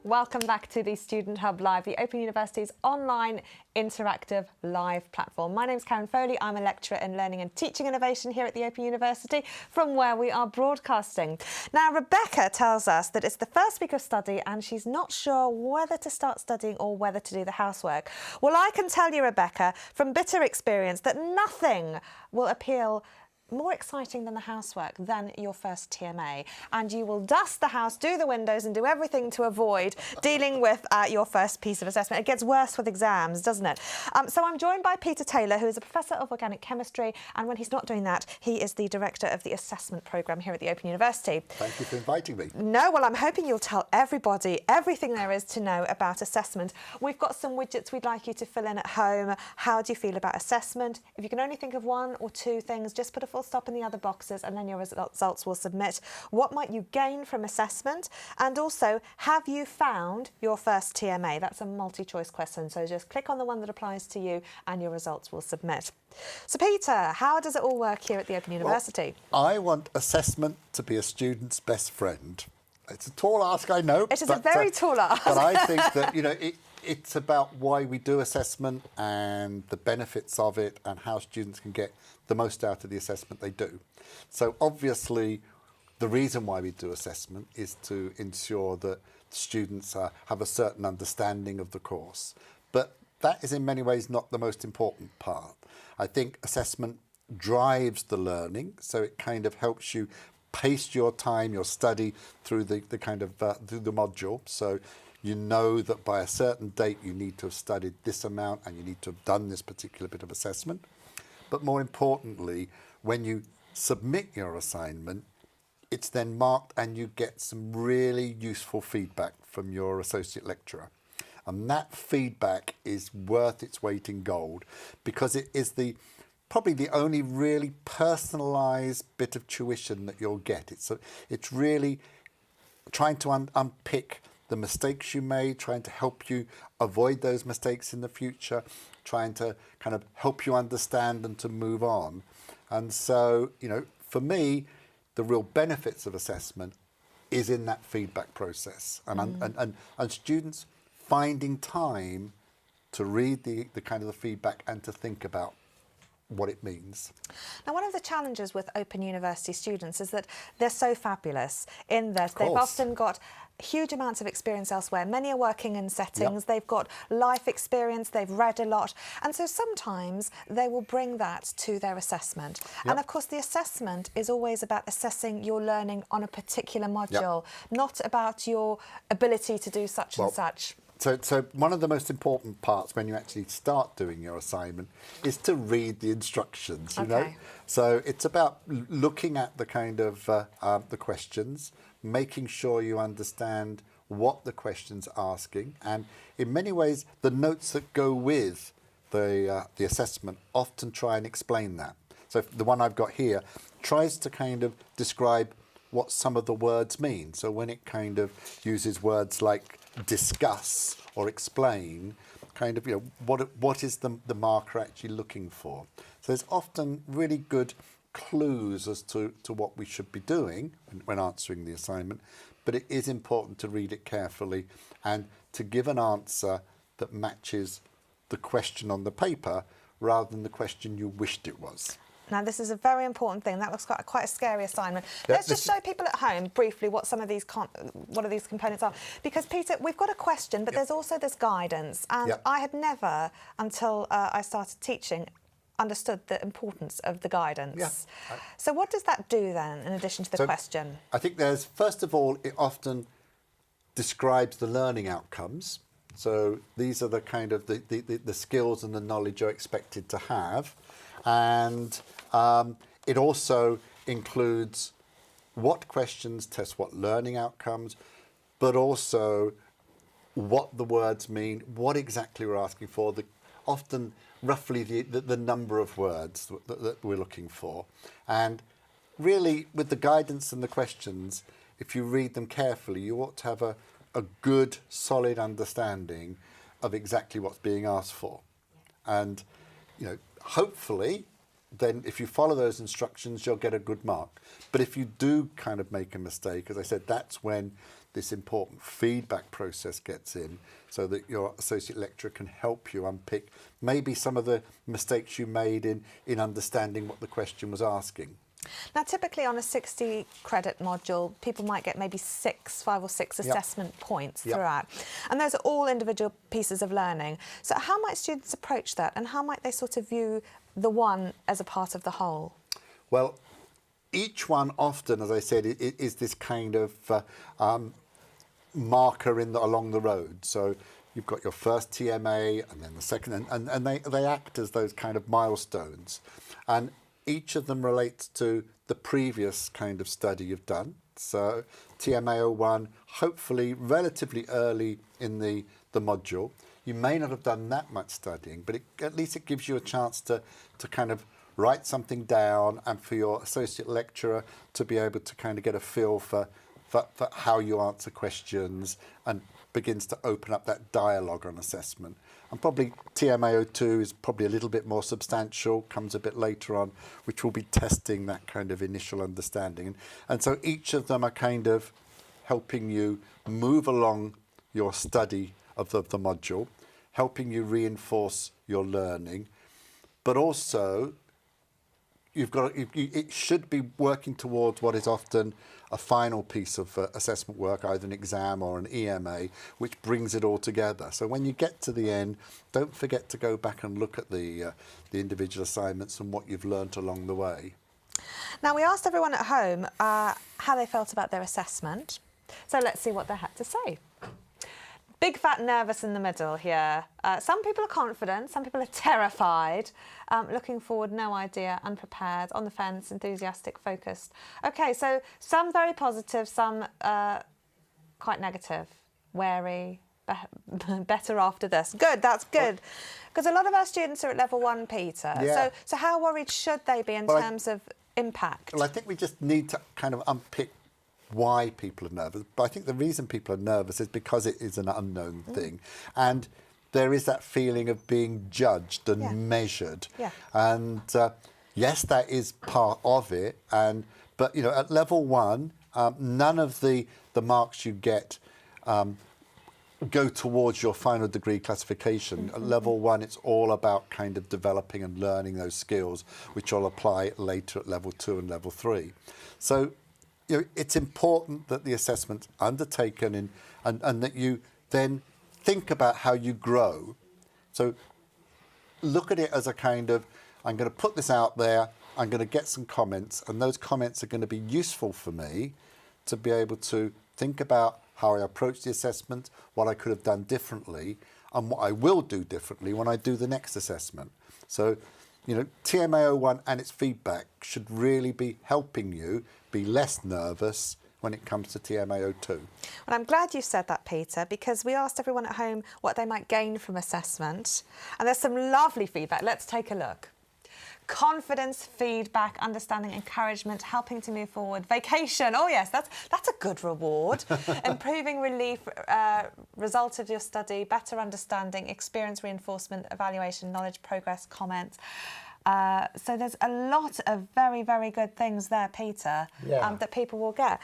Welcome back to the Student Hub Live, the Open University's online interactive live platform. My name's Karen Foley. I'm a lecturer in Learning and Teaching Innovation here at the Open University, from where we are broadcasting. Now, Rebecca tells us that it's the first week of study and she's not sure whether to start studying or whether to do the housework. Well, I can tell you, Rebecca, from bitter experience, that nothing will appeal more exciting than the housework than your first TMA, and you will dust the house, do the windows and do everything to avoid dealing with your first piece of assessment. It gets worse with exams, doesn't it? So I'm joined by Peter Taylor, who is a professor of organic chemistry, and when he's not doing that, he is the director of the assessment programme here at the Open University. Thank you for inviting me. No, well, I'm hoping you'll tell everybody everything there is to know about assessment. We've got some widgets we'd like you to fill in at home. How do you feel about assessment? If you can only think of one or two things, just put a full stop in the other boxes and then your results will submit. What might you gain from assessment? And also, have you found your first TMA? That's a multi-choice question, so just click on the one that applies to you and your results will submit. So Peter, how does it all work here at the Open University? Well, I want assessment to be a student's best friend. It's a tall ask, I know. It is a very tall ask. But I think that, you know, it's about why we do assessment and the benefits of it and how students can get the most out of the assessment they do. So obviously, the reason why we do assessment is to ensure that students have a certain understanding of the course. But that is in many ways not the most important part. I think assessment drives the learning, so it kind of helps you pace your time, your study through the through the module. So you know that by a certain date you need to have studied this amount and you need to have done this particular bit of assessment. But more importantly, when you submit your assignment, it's then marked and you get some really useful feedback from your associate lecturer. And that feedback is worth its weight in gold because it is probably the only really personalised bit of tuition that you'll get. It's really trying to unpick the mistakes you made, trying to help you avoid those mistakes in the future, trying to kind of help you understand and to move on. And so, you know, for me, the real benefits of assessment is in that feedback process and students finding time to read the kind of the feedback and to think about what it means. Now, one of the challenges with Open University students is that they're so fabulous in that they've often got huge amounts of experience elsewhere. Many are working in settings, they've got life experience, they've read a lot, and so sometimes they will bring that to their assessment. And of course the assessment is always about assessing your learning on a particular module, not about your ability to do such and such. So one of the most important parts when you actually start doing your assignment is to read the instructions, you know. So it's about looking at the kind of the questions, making sure you understand what the question's asking, and in many ways the notes that go with the assessment often try and explain that. So the one I've got here tries to kind of describe what some of the words mean. So when it kind of uses words like discuss or explain, kind of, you know, what is the marker actually looking for? So there's often really good clues as to what we should be doing when answering the assignment, but it is important to read it carefully and to give an answer that matches the question on the paper rather than the question you wished it was. Now, this is a very important thing. That looks quite a scary assignment. Let's just show people at home briefly what some of these components are. Because, Peter, we've got a question, but there's also this guidance. And I had never, until I started teaching, understood the importance of the guidance. So what does that do then, in addition to the question? I think there's, first of all, it often describes the learning outcomes. So these are the kind of the skills and the knowledge you're expected to have. And it also includes what questions test what learning outcomes, but also what the words mean, what exactly we're asking for, often roughly the number of words that we're looking for. And really, with the guidance and the questions, if you read them carefully, you ought to have a good, solid understanding of exactly what's being asked for. And, you know, hopefully, then if you follow those instructions, you'll get a good mark. But if you do kind of make a mistake, as I said, that's when this important feedback process gets in, so that your associate lecturer can help you unpick maybe some of the mistakes you made in understanding what the question was asking. Now, typically on a 60 credit module, people might get maybe 5 or 6 assessment points throughout. And those are all individual pieces of learning. So how might students approach that, and how might they sort of view the one as a part of the whole? Well, each one often, as I said, is this kind of marker along the road. So you've got your first TMA and then the second, and they act as those kind of milestones. And each of them relates to the previous kind of study you've done. So TMA 01, hopefully relatively early in the module. You may not have done that much studying, but at least it gives you a chance to kind of write something down, and for your associate lecturer to be able to kind of get a feel for how you answer questions, and begins to open up that dialogue on assessment. And probably TMA 02 is probably a little bit more substantial, comes a bit later on, which will be testing that kind of initial understanding. And so each of them are kind of helping you move along your study of the module, helping you reinforce your learning, but also it should be working towards what is often a final piece of assessment work, either an exam or an EMA, which brings it all together. So when you get to the end, don't forget to go back and look at the individual assignments and what you've learnt along the way. Now, we asked everyone at home how they felt about their assessment. So let's see what they had to say. Big fat nervous in the middle here. Some people are confident, some people are terrified, looking forward, no idea, unprepared, on the fence, enthusiastic, focused. Okay, so some very positive, some quite negative, wary, better after this. Good, that's good. Because a lot of our students are at level 1, Peter. Yeah. So how worried should they be in terms of impact? Well, I think we just need to kind of unpick why people are nervous. But I think the reason people are nervous is because it is an unknown thing. And there is that feeling of being judged and measured. Yeah. And yes, that is part of it. But, you know, at level 1, none of the marks you get go towards your final degree classification. At level 1, it's all about kind of developing and learning those skills, which will apply later at level 2 and level 3. So, you know, it's important that the assessment's undertaken and that you then think about how you grow. So look at it as a kind of, I'm going to put this out there, I'm going to get some comments, and those comments are going to be useful for me to be able to think about how I approach the assessment, what I could have done differently, and what I will do differently when I do the next assessment. So, you know, TMA 01 and its feedback should really be helping you be less nervous when it comes to TMA 02. Well, I'm glad you said that, Peter, because we asked everyone at home what they might gain from assessment. And there's some lovely feedback. Let's take a look. Confidence, feedback, understanding, encouragement, helping to move forward. Vacation, oh yes, that's a good reward. Improving relief, result of your study, better understanding, experience reinforcement, evaluation, knowledge, progress, comments. So there's a lot of very, very good things there, Peter, that people will get.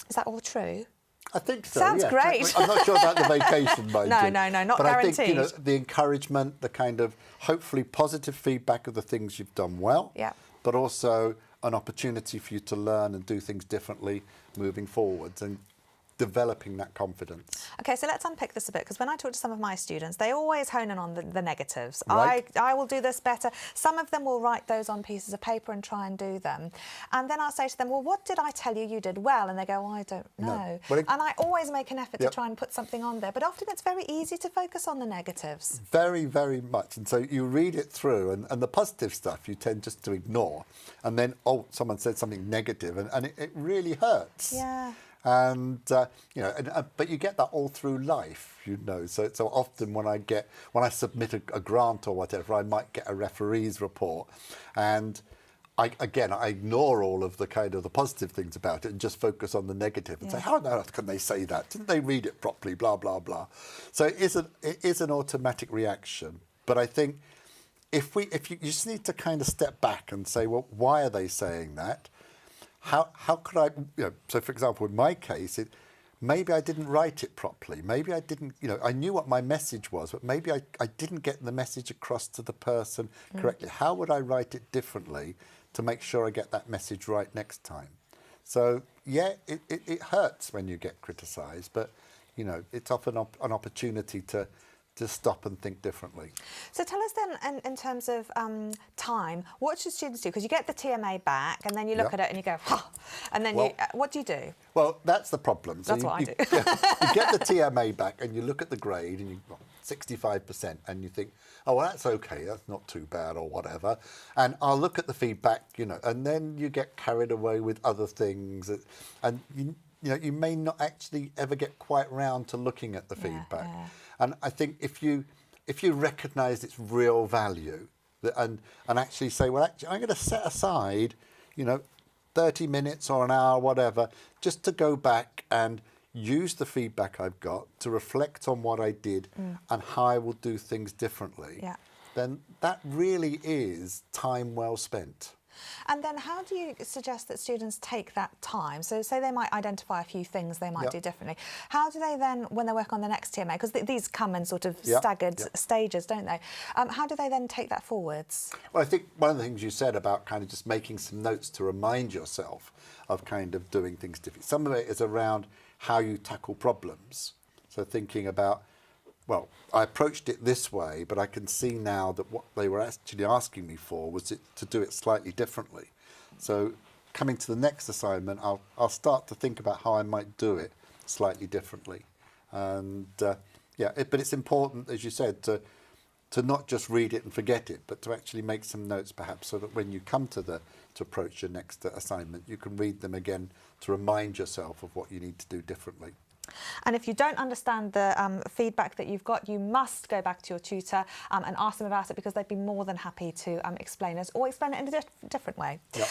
Is that all true? I think so. Sounds great. I'm not sure about the vacation, mind you. No, not but guaranteed. I think, you know, the encouragement, the kind of hopefully positive feedback of the things you've done well, but also an opportunity for you to learn and do things differently moving forwards and developing that confidence. Okay, so let's unpick this a bit, because when I talk to some of my students, they always hone in on the negatives. Right. I will do this better. Some of them will write those on pieces of paper and try and do them. And then I'll say to them, well, what did I tell you you did well? And they go, oh, I don't know. No. Well, and I always make an effort to try and put something on there. But often it's very easy to focus on the negatives. Very, very much. And so you read it through, and the positive stuff you tend just to ignore. And then, oh, someone said something negative, and it really hurts. Yeah. And you know, but you get that all through life, you know. So often when I submit a grant or whatever, I might get a referee's report, and I ignore all of the kind of the positive things about it and just focus on the negative and say, how on earth can they say that? Didn't they read it properly? Blah blah blah. So it is an automatic reaction. But I think if you just need to kind of step back and say, well, why are they saying that? How could I, you know, so for example, in my case, maybe I didn't write it properly. Maybe I didn't, I knew what my message was, but maybe I didn't get the message across to the person correctly. How would I write it differently to make sure I get that message right next time? So, yeah, it hurts when you get criticised, but, it's often an opportunity to stop and think differently. So tell us then, in terms of time, what should students do? Because you get the TMA back, and then you look at it and you go, ha! And then what do you do? Well, that's the problem. So that's what I do. You get the TMA back and you look at the grade and you've got 65%, and you think, oh, well, that's okay, that's not too bad or whatever. And I'll look at the feedback, and then you get carried away with other things. And, you may not actually ever get quite round to looking at the feedback. Yeah. And I think if you recognise its real value and actually say, well, actually, I'm going to set aside, 30 minutes or an hour, whatever, just to go back and use the feedback I've got to reflect on what I did and how I will do things differently, then that really is time well spent. And then how do you suggest that students take that time? So say they might identify a few things they might do differently. How do they then, when they work on the next TMA, because these come in sort of staggered stages, don't they? How do they then take that forwards? Well, I think one of the things you said about kind of just making some notes to remind yourself of kind of doing things differently. Some of it is around how you tackle problems. So thinking about, well, I approached it this way, but I can see now that what they were actually asking me for was to do it slightly differently. So coming to the next assignment, I'll start to think about how I might do it slightly differently. And but it's important, as you said, to not just read it and forget it, but to actually make some notes perhaps, so that when you come to approach your next assignment, you can read them again to remind yourself of what you need to do differently. And if you don't understand the feedback that you've got, you must go back to your tutor and ask them about it, because they'd be more than happy to explain it, or explain it in a different way. Yep.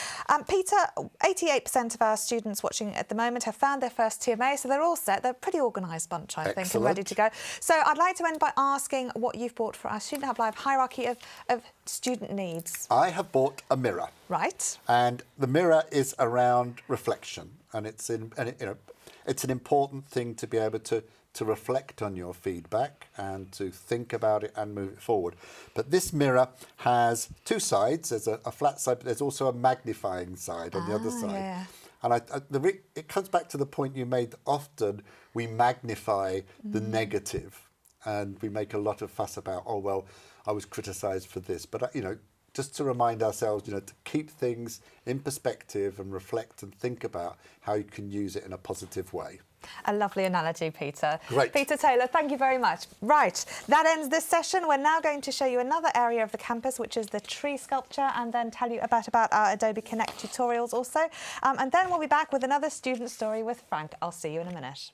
Peter, 88% of our students watching at the moment have found their first TMA, so they're all set. They're a pretty organised bunch, I think, and ready to go. So I'd like to end by asking what you've bought for our Student Hub Live hierarchy of student needs. I have bought a mirror. Right. And the mirror is around reflection, and it's an important thing to be able to reflect on your feedback and to think about it and move it forward. But this mirror has two sides. There's a flat side, but there's also a magnifying side on the other side. Yeah. And it comes back to the point you made that often we magnify the negative, and we make a lot of fuss about, oh, well, I was criticised for this. But, just to remind ourselves, to keep things in perspective and reflect and think about how you can use it in a positive way. A lovely analogy, Peter. Great. Peter Taylor, thank you very much. Right, that ends this session. We're now going to show you another area of the campus, which is the tree sculpture, and then tell you about our Adobe Connect tutorials also. And then we'll be back with another student story with Frank. I'll see you in a minute.